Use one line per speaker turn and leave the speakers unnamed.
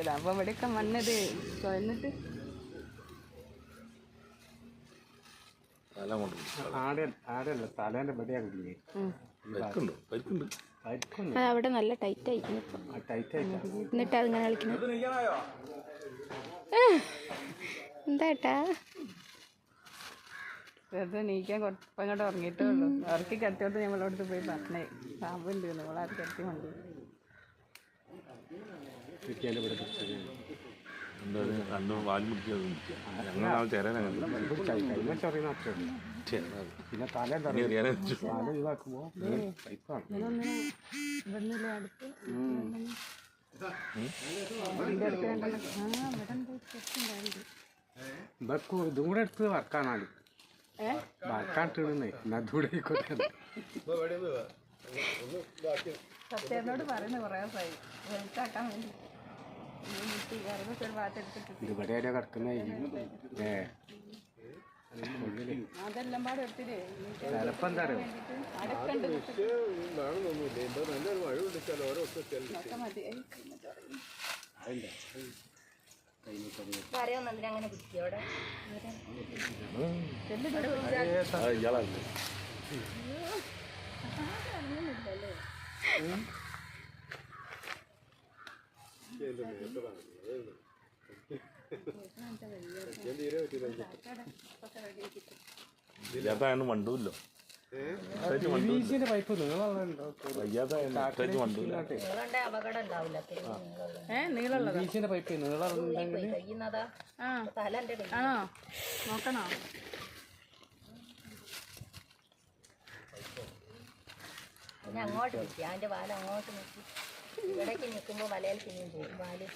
കുത്തിയതാണ്. അപ്പോൾ ഇവിടെയൊക്കെ മണ്ണത് എന്നിട്ട്
അവിടെ നല്ല ടൈറ്റ് ആയിരിക്കുന്നു. എന്നിട്ട് അതിങ്ങനെ കളിക്കണം. എന്താ ഏട്ടാ
വെറുതെ നീക്കാൻ കുറപ്പം ഇങ്ങോട്ട് ഉറങ്ങിയിട്ടേ ഉള്ളൂ. ഉറക്കി കിടത്തിയോട്ട് ഞങ്ങളോടത്ത് പോയി പറഞ്ഞേ പാമ്പുണ്ട് നമ്മളത് കിടത്തി കൊണ്ട്
പിന്നെ തല ഇതൊക്കെ ഇതും കൂടെ എടുത്ത് വറക്കാനാണ് വറക്കാട്ടിടുന്നേ എന്നാ ദൂരെ
സത്യേട്ടനോട് പറയുന്നു കുറേ ദിവസമായി വെളുത്താക്കാൻ വേണ്ടി
ഇവിടെ കിടക്കുന്ന
അതെല്ലാം പാടെ എടുത്തിട്ട്
ചിലപ്പോ എന്താ അറിയോ
അങ്ങനെ കുത്തിയോടെ
മണ്ടൂല്ലോ
പൈപ്പ് നീളമുണ്ടോ നീളമുള്ള പൈപ്പ് നീളമുണ്ടെങ്കിൽ
ആണോ നോക്കണോ?
പിന്നെ അങ്ങോട്ട് നിൽക്കുക അതിൻ്റെ പാല് അങ്ങോട്ട് നിൽക്കി ഇവിടേക്ക് നിൽക്കുമ്പോൾ വലയിൽ പിന്നെയും പോകും പാല്.